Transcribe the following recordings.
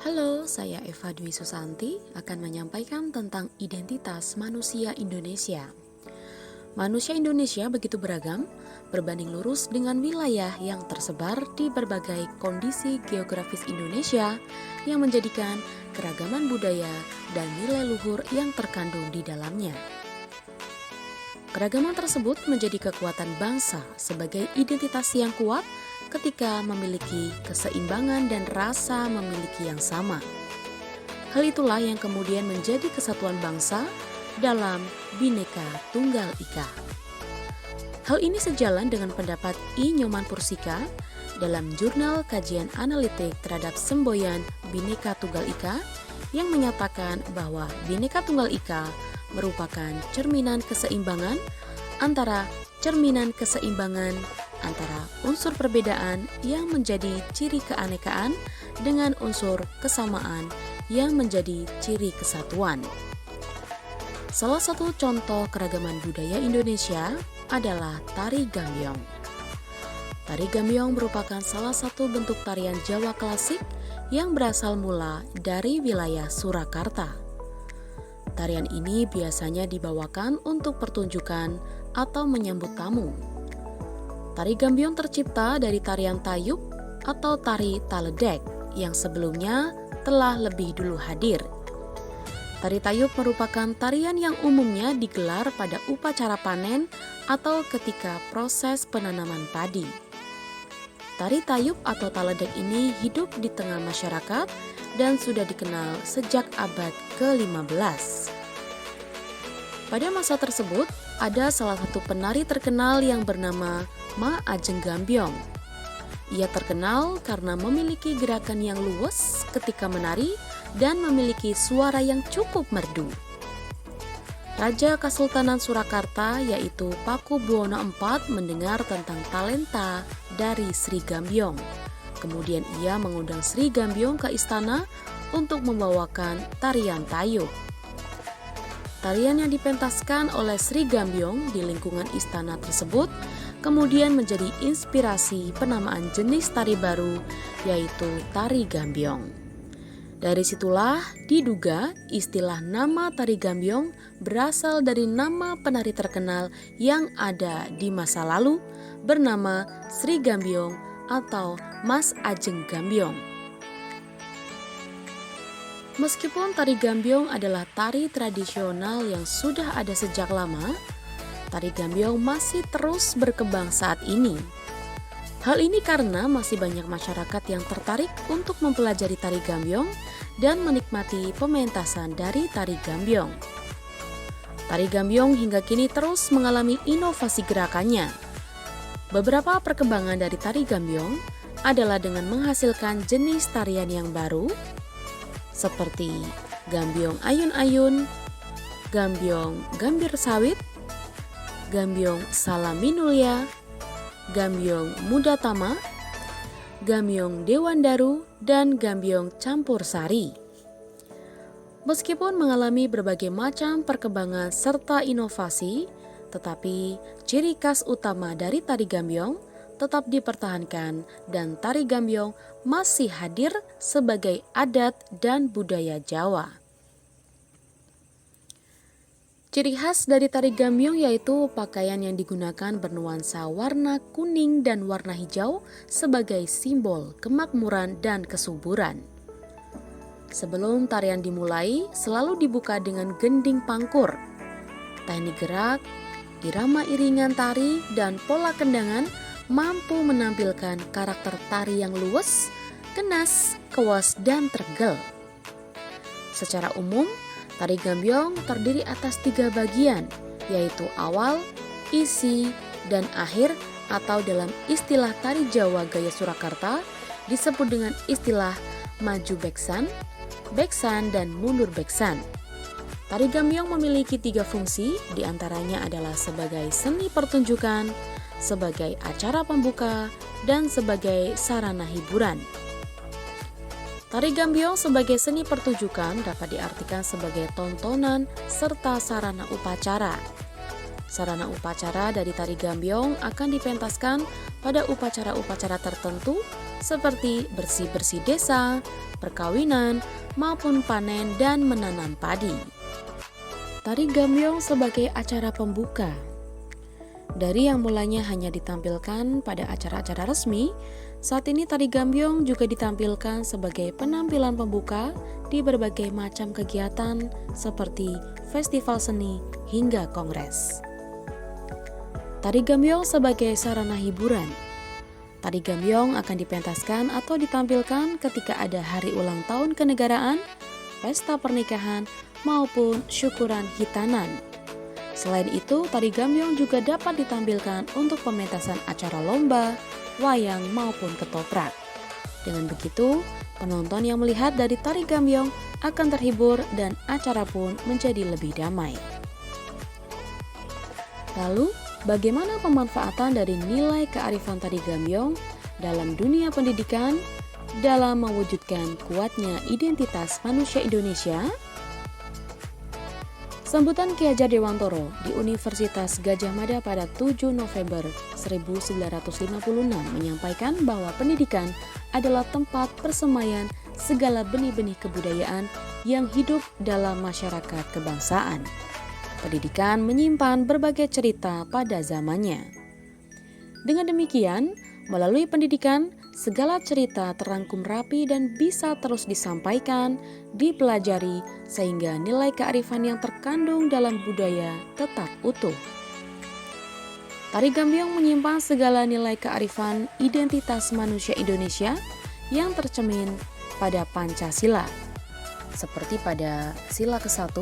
Halo, saya Eva Dwi Susanti akan menyampaikan tentang identitas manusia Indonesia. Manusia Indonesia begitu beragam, berbanding lurus dengan wilayah yang tersebar di berbagai kondisi geografis Indonesia yang menjadikan keragaman budaya dan nilai luhur yang terkandung di dalamnya. Keragaman tersebut menjadi kekuatan bangsa sebagai identitas yang kuat ketika memiliki keseimbangan dan rasa memiliki yang sama. Hal itulah yang kemudian menjadi kesatuan bangsa dalam Bhinneka Tunggal Ika. Hal ini sejalan dengan pendapat I. Nyoman Pursika dalam Jurnal Kajian Analitik terhadap Semboyan Bhinneka Tunggal Ika yang menyatakan bahwa Bhinneka Tunggal Ika merupakan cerminan keseimbangan antara unsur perbedaan yang menjadi ciri keanekaan dengan unsur kesamaan yang menjadi ciri kesatuan. Salah satu contoh keragaman budaya Indonesia adalah Tari Gambyong. Tari Gambyong merupakan salah satu bentuk tarian Jawa klasik yang berasal mula dari wilayah Surakarta. Tarian ini biasanya dibawakan untuk pertunjukan atau menyambut tamu. Tari Gambyong tercipta dari tarian Tayub atau tari Taledek yang sebelumnya telah lebih dulu hadir. Tari Tayub merupakan tarian yang umumnya digelar pada upacara panen atau ketika proses penanaman padi. Tari Tayub atau Taledek ini hidup di tengah masyarakat dan sudah dikenal sejak abad ke-15. Pada masa tersebut, ada salah satu penari terkenal yang bernama Ma Ajeng Gambyong. Ia terkenal karena memiliki gerakan yang luwes ketika menari dan memiliki suara yang cukup merdu. Raja Kesultanan Surakarta yaitu Paku Buwono IV mendengar tentang talenta dari Sri Gambyong. Kemudian ia mengundang Sri Gambyong ke istana untuk membawakan tarian Tayub. Tarian yang dipentaskan oleh Sri Gambyong di lingkungan istana tersebut kemudian menjadi inspirasi penamaan jenis tari baru yaitu Tari Gambyong. Dari situlah diduga istilah nama Tari Gambyong berasal dari nama penari terkenal yang ada di masa lalu bernama Sri Gambyong atau Mas Ajeng Gambyong. Meskipun Tari Gambyong adalah tari tradisional yang sudah ada sejak lama, Tari Gambyong masih terus berkembang saat ini. Hal ini karena masih banyak masyarakat yang tertarik untuk mempelajari Tari Gambyong dan menikmati pementasan dari Tari Gambyong. Tari Gambyong hingga kini terus mengalami inovasi gerakannya. Beberapa perkembangan dari Tari Gambyong adalah dengan menghasilkan jenis tarian yang baru seperti Gambyong Ayun-Ayun, Gambyong Gambir Sawit, Gambyong Salaminulya, Gambyong Muda Tama, Gambyong Dewandaru, dan Gambyong Campur Sari. Meskipun mengalami berbagai macam perkembangan serta inovasi, tetapi ciri khas utama dari Tari Gambyong tetap dipertahankan dan Tari Gambyong masih hadir sebagai adat dan budaya Jawa. Ciri khas dari Tari Gambyong yaitu pakaian yang digunakan bernuansa warna kuning dan warna hijau sebagai simbol kemakmuran dan kesuburan. Sebelum tarian dimulai, selalu dibuka dengan gending pangkur. Teknik gerak, irama iringan tari, dan pola kendangan mampu menampilkan karakter tari yang luwes, kenas, kewas, dan tergel. Secara umum, Tari Gambyong terdiri atas 3 bagian, yaitu awal, isi, dan akhir atau dalam istilah tari Jawa gaya Surakarta disebut dengan istilah maju beksan, dan mundur beksan. Tari Gambyong memiliki 3 fungsi, diantaranya adalah sebagai seni pertunjukan, sebagai acara pembuka, dan sebagai sarana hiburan. Tari Gambyong sebagai seni pertunjukan dapat diartikan sebagai tontonan serta sarana upacara. Sarana upacara dari Tari Gambyong akan dipentaskan pada upacara-upacara tertentu seperti bersih-bersih desa, perkawinan, maupun panen dan menanam padi. Tari Gambyong sebagai acara pembuka. Dari yang mulanya hanya ditampilkan pada acara-acara resmi, saat ini Tari Gambyong juga ditampilkan sebagai penampilan pembuka di berbagai macam kegiatan seperti festival seni hingga kongres. Tari Gambyong sebagai sarana hiburan. Tari Gambyong akan dipentaskan atau ditampilkan ketika ada hari ulang tahun kenegaraan, pesta pernikahan, maupun syukuran hitanan. Selain itu, Tari Gambyong juga dapat ditampilkan untuk pementasan acara lomba, wayang, maupun ketoprak. Dengan begitu, penonton yang melihat dari Tari Gambyong akan terhibur dan acara pun menjadi lebih damai. Lalu, bagaimana pemanfaatan dari nilai kearifan Tari Gambyong dalam dunia pendidikan dalam mewujudkan kuatnya identitas manusia Indonesia? Sambutan Ki Hajar Dewantoro di Universitas Gadjah Mada pada 7 November 1956 menyampaikan bahwa pendidikan adalah tempat persemaian segala benih-benih kebudayaan yang hidup dalam masyarakat kebangsaan. Pendidikan menyimpan berbagai cerita pada zamannya. Dengan demikian, melalui pendidikan, segala cerita terangkum rapi dan bisa terus disampaikan, dipelajari, sehingga nilai kearifan yang terkandung dalam budaya tetap utuh. Tari Gambyong menyimpan segala nilai kearifan identitas manusia Indonesia yang tercermin pada Pancasila, seperti pada sila ke-1,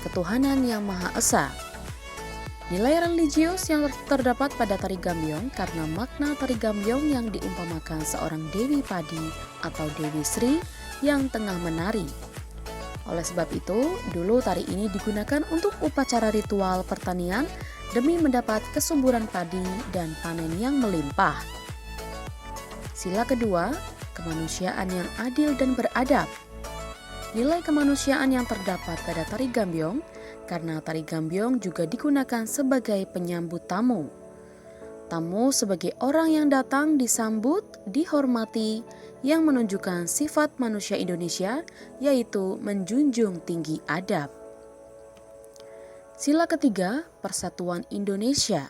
ketuhanan yang Maha Esa. Nilai religius yang terdapat pada Tari Gambyong karena makna Tari Gambyong yang diumpamakan seorang Dewi Padi atau Dewi Sri yang tengah menari. Oleh sebab itu, dulu tari ini digunakan untuk upacara ritual pertanian demi mendapat kesuburan padi dan panen yang melimpah. Sila kedua, kemanusiaan yang adil dan beradab. Nilai kemanusiaan yang terdapat pada Tari Gambyong karena Tari Gambyong juga digunakan sebagai penyambut tamu. Tamu sebagai orang yang datang disambut, dihormati, yang menunjukkan sifat manusia Indonesia, yaitu menjunjung tinggi adab. Sila ketiga, Persatuan Indonesia.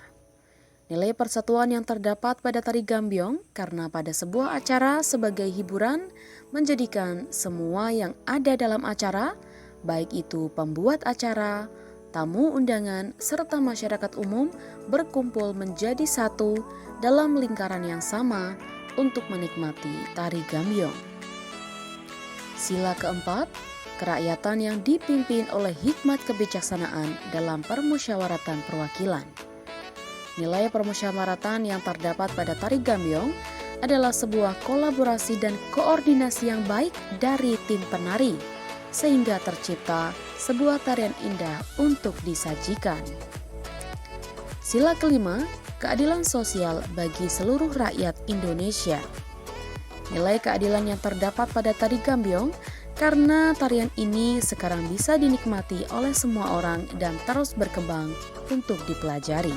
Nilai persatuan yang terdapat pada Tari Gambyong karena pada sebuah acara sebagai hiburan menjadikan semua yang ada dalam acara, baik itu pembuat acara, tamu undangan, serta masyarakat umum berkumpul menjadi satu dalam lingkaran yang sama untuk menikmati Tari Gambyong. Sila keempat, kerakyatan yang dipimpin oleh hikmat kebijaksanaan dalam permusyawaratan perwakilan. Nilai permusyawaratan yang terdapat pada Tari Gambyong adalah sebuah kolaborasi dan koordinasi yang baik dari tim penari, sehingga tercipta sebuah tarian indah untuk disajikan. Sila kelima, keadilan sosial bagi seluruh rakyat Indonesia. Nilai keadilan yang terdapat pada Tari Gambyong karena tarian ini sekarang bisa dinikmati oleh semua orang dan terus berkembang untuk dipelajari.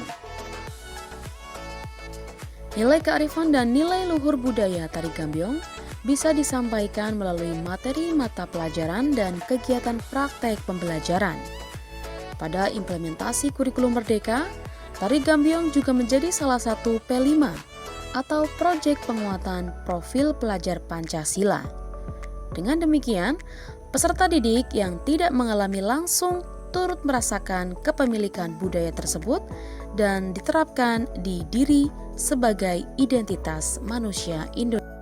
Nilai kearifan dan nilai luhur budaya Tari Gambyong bisa disampaikan melalui materi mata pelajaran dan kegiatan praktek pembelajaran. Pada implementasi kurikulum Merdeka, Tari Gambyong juga menjadi salah satu P5 atau proyek penguatan profil pelajar Pancasila. Dengan demikian, peserta didik yang tidak mengalami langsung turut merasakan kepemilikan budaya tersebut dan diterapkan di diri sebagai identitas manusia Indonesia.